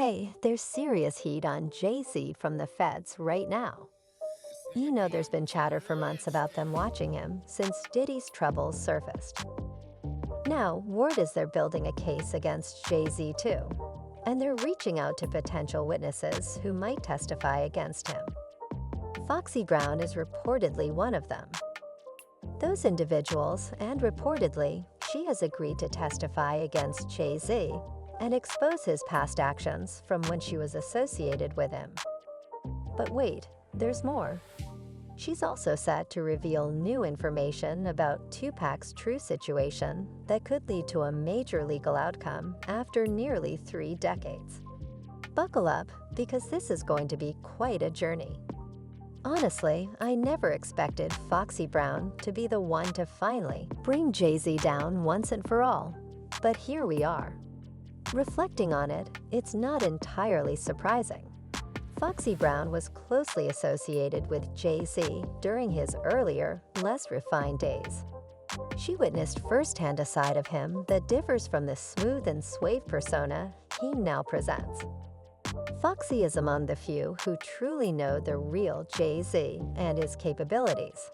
Hey, there's serious heat on Jay-Z from the feds right now. You know there's been chatter for months about them watching him since Diddy's troubles surfaced. Now, word is they're building a case against Jay-Z too, and they're reaching out to potential witnesses who might testify against him. Foxy Brown is reportedly one of them. Those individuals, and reportedly, she has agreed to testify against Jay-Z and expose his past actions from when she was associated with him. But wait, there's more. She's also set to reveal new information about Tupac's true situation that could lead to a major legal outcome after nearly 3 decades. Buckle up, because this is going to be quite a journey. Honestly, I never expected Foxy Brown to be the one to finally bring Jay-Z down once and for all. But here we are. Reflecting on it, it's not entirely surprising. Foxy Brown was closely associated with Jay-Z during his earlier, less refined days. She witnessed firsthand a side of him that differs from the smooth and suave persona he now presents. Foxy is among the few who truly know the real Jay-Z and his capabilities,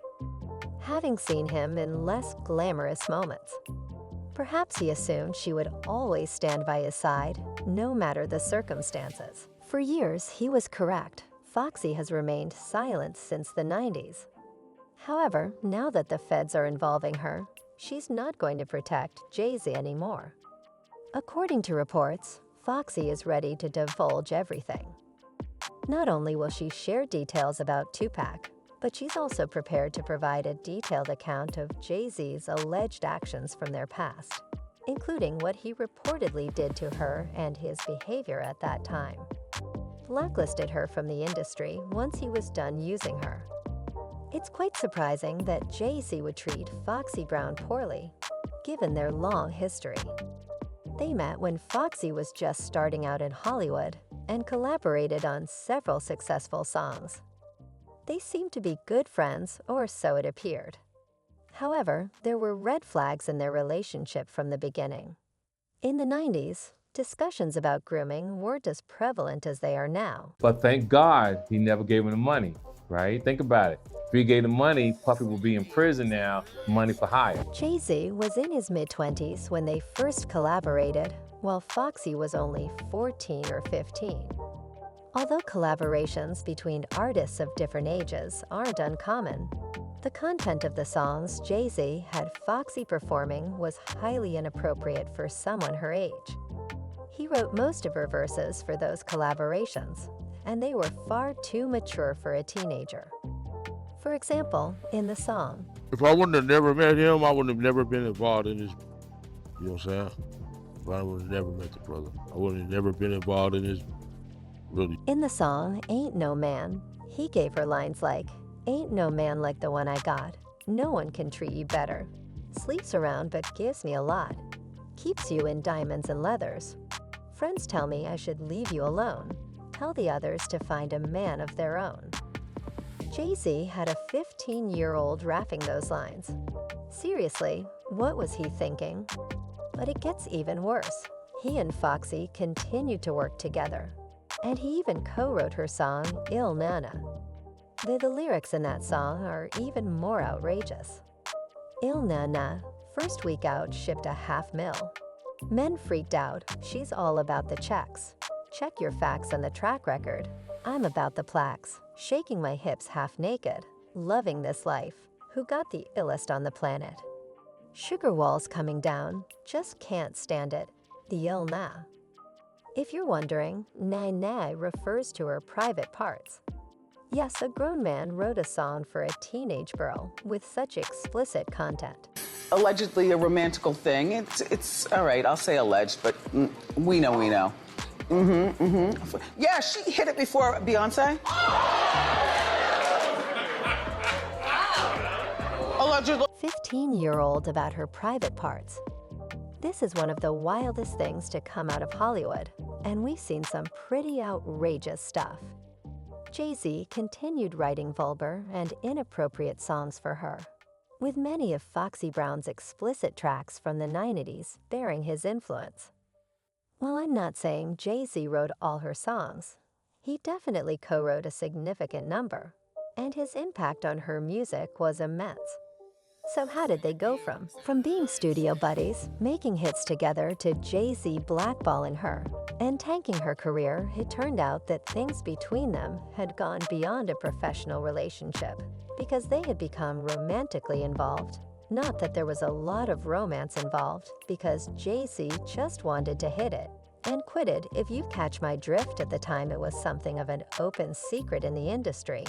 having seen him in less glamorous moments. Perhaps he assumed she would always stand by his side, no matter the circumstances. For years, he was correct. Foxy has remained silent since the 90s. However, now that the feds are involving her, she's not going to protect Jay-Z anymore. According to reports, Foxy is ready to divulge everything. Not only will she share details about Tupac, but she's also prepared to provide a detailed account of Jay-Z's alleged actions from their past, including what he reportedly did to her and his behavior at that time. Blacklisted her from the industry once he was done using her. It's quite surprising that Jay-Z would treat Foxy Brown poorly, given their long history. They met when Foxy was just starting out in Hollywood and collaborated on several successful songs. They seemed to be good friends, or so it appeared. However, there were red flags in their relationship from the beginning. In the 90s, discussions about grooming weren't as prevalent as they are now. But thank God he never gave him the money, right? Think about it. If he gave the money, Puffy would be in prison now, money for hire. Jay-Z was in his mid-20s when they first collaborated, while Foxy was only 14 or 15. Although collaborations between artists of different ages aren't uncommon, the content of the songs Jay-Z had Foxy performing was highly inappropriate for someone her age. He wrote most of her verses for those collaborations, and they were far too mature for a teenager. For example, in the song, "If I wouldn't have never met him, I would have never been involved in this." You know what I'm saying? If I would have never met the brother, I would have never been involved in this. Really. In the song Ain't No Man, he gave her lines like, "Ain't no man like the one I got. No one can treat you better. Sleeps around but gives me a lot. Keeps you in diamonds and leathers. Friends tell me I should leave you alone. Tell the others to find a man of their own." Jay-Z had a 15-year-old rapping those lines. Seriously, what was he thinking? But it gets even worse. He and Foxy continued to work together, and he even co-wrote her song, Il Nana. The lyrics in that song are even more outrageous. Il Nana, first week out, shipped a $500,000. Men freaked out, she's all about the checks. Check your facts and the track record. I'm about the plaques, shaking my hips half naked, loving this life. Who got the illest on the planet? Sugar walls coming down, just can't stand it. The Il Na. If you're wondering, Nai Nai refers to her private parts. Yes, a grown man wrote a song for a teenage girl with such explicit content. Allegedly a romantical thing. It's all right, I'll say alleged, but we know. Yeah, she hit it before Beyonce. Allegedly. 15-year-old about her private parts. This is one of the wildest things to come out of Hollywood, and we've seen some pretty outrageous stuff. Jay-Z continued writing vulgar and inappropriate songs for her, with many of Foxy Brown's explicit tracks from the 90s bearing his influence. While I'm not saying Jay-Z wrote all her songs, he definitely co-wrote a significant number, and his impact on her music was immense. So how did they go from being studio buddies, making hits together, to Jay-Z blackballing her and tanking her career? It turned out that things between them had gone beyond a professional relationship because they had become romantically involved. Not that there was a lot of romance involved, because Jay-Z just wanted to hit it and quit it. If you catch my drift, at the time it was something of an open secret in the industry.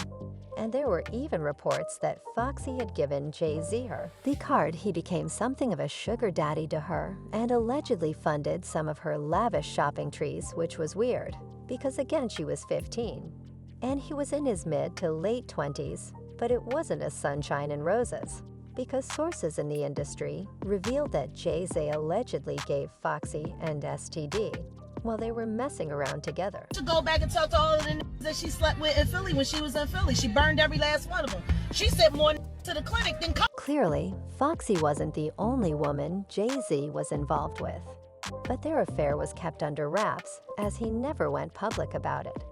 And there were even reports that Foxy had given Jay-Z the card. He became something of a sugar daddy to her and allegedly funded some of her lavish shopping trees, which was weird because, again, she was 15 and he was in his mid to late 20s, but it wasn't a sunshine and roses, because sources in the industry revealed that Jay-Z allegedly gave Foxy an STD while they were messing around together. To go back and talk to all of the that she slept with in Philly when she was in Philly. She burned every last one of them. She sent more to the clinic than Clearly, Foxy wasn't the only woman Jay-Z was involved with, but their affair was kept under wraps as he never went public about it.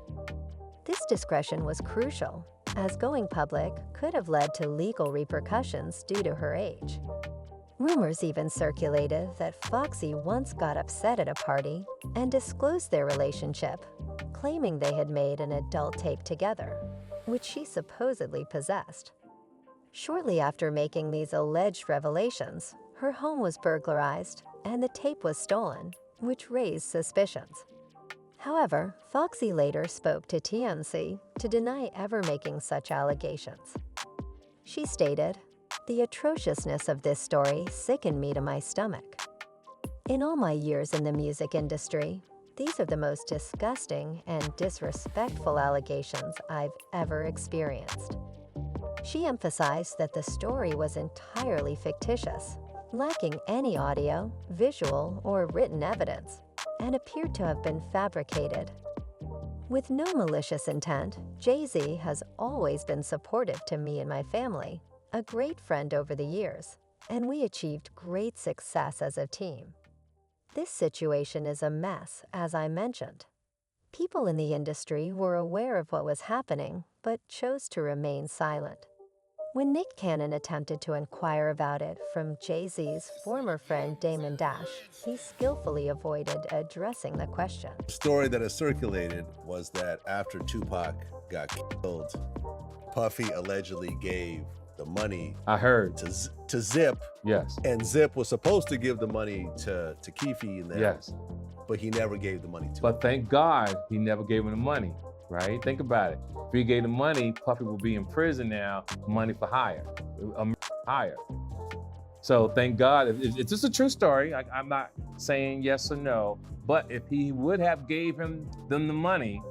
This discretion was crucial, as going public could have led to legal repercussions due to her age. Rumors even circulated that Foxy once got upset at a party and disclosed their relationship, claiming they had made an adult tape together, which she supposedly possessed. Shortly after making these alleged revelations, her home was burglarized and the tape was stolen, which raised suspicions. However, Foxy later spoke to TMZ to deny ever making such allegations. She stated, "The atrociousness of this story sickened me to my stomach. In all my years in the music industry, these are the most disgusting and disrespectful allegations I've ever experienced." She emphasized that the story was entirely fictitious, lacking any audio, visual, or written evidence, and appeared to have been fabricated. With no malicious intent, Jay-Z has always been supportive to me and my family, a great friend over the years, and we achieved great success as a team. This situation is a mess, as I mentioned. People in the industry were aware of what was happening, but chose to remain silent. When Nick Cannon attempted to inquire about it from Jay-Z's former friend Damon Dash, he skillfully avoided addressing the question. The story that has circulated was that after Tupac got killed, Puffy allegedly gave the money I heard. to Zip. Yes. And Zip was supposed to give the money to Keefe and them. Yes. But he never gave the money to him. But thank God he never gave him the money, right? Think about it. If he gave the money, Puffy will be in prison now, money for hire, hire. So thank God. It's just a true story. I'm not saying yes or no, but if he would have gave them the money,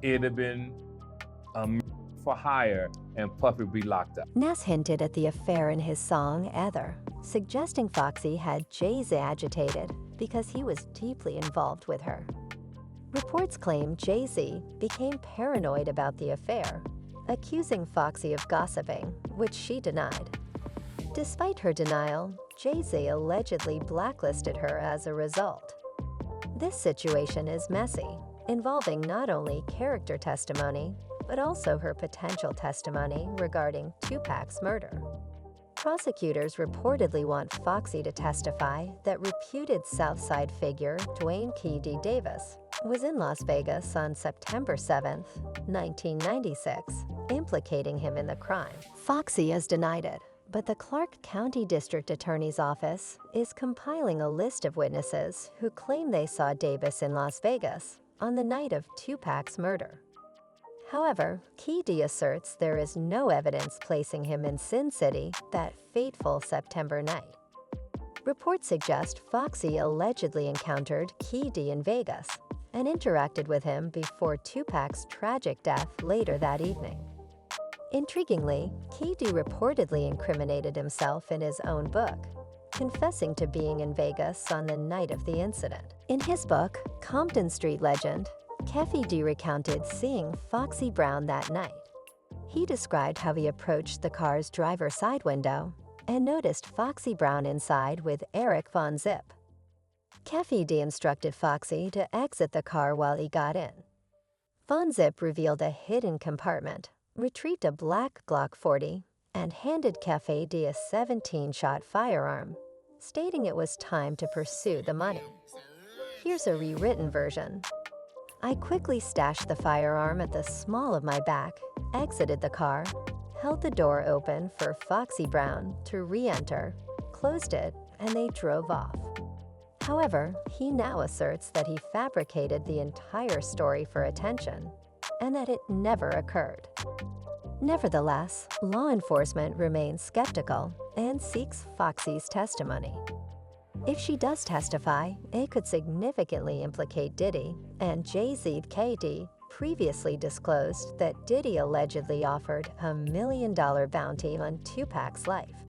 it'd have been for hire and Puffy would be locked up. Ness hinted at the affair in his song Ether, suggesting Foxy had Jay-Z agitated because he was deeply involved with her. Reports claim Jay-Z became paranoid about the affair, accusing Foxy of gossiping, which she denied. Despite her denial, Jay-Z allegedly blacklisted her as a result. This situation is messy, involving not only character testimony, but also her potential testimony regarding Tupac's murder. Prosecutors reportedly want Foxy to testify that reputed Southside figure Dwayne "Key D" Davis was in Las Vegas on September 7, 1996, implicating him in the crime. Foxy has denied it, but the Clark County District Attorney's Office is compiling a list of witnesses who claim they saw Davis in Las Vegas on the night of Tupac's murder. However, Key D asserts there is no evidence placing him in Sin City that fateful September night. Reports suggest Foxy allegedly encountered Key D in Vegas and interacted with him before Tupac's tragic death later that evening. Intriguingly, Key D reportedly incriminated himself in his own book, confessing to being in Vegas on the night of the incident. In his book, Compton Street Legend, Keffy D recounted seeing Foxy Brown that night. He described how he approached the car's driver's side window and noticed Foxy Brown inside with Eric Von Zip. Keffi instructed Foxy to exit the car while he got in. Fonzip revealed a hidden compartment, retrieved a black Glock 40, and handed Keffi a 17-shot firearm, stating it was time to pursue the money. Here's a rewritten version. I quickly stashed the firearm at the small of my back, exited the car, held the door open for Foxy Brown to re-enter, closed it, and they drove off. However, he now asserts that he fabricated the entire story for attention and that it never occurred. Nevertheless, law enforcement remains skeptical and seeks Foxy's testimony. If she does testify, it could significantly implicate Diddy, and Jay-Z KD previously disclosed that Diddy allegedly offered $1 million bounty on Tupac's life.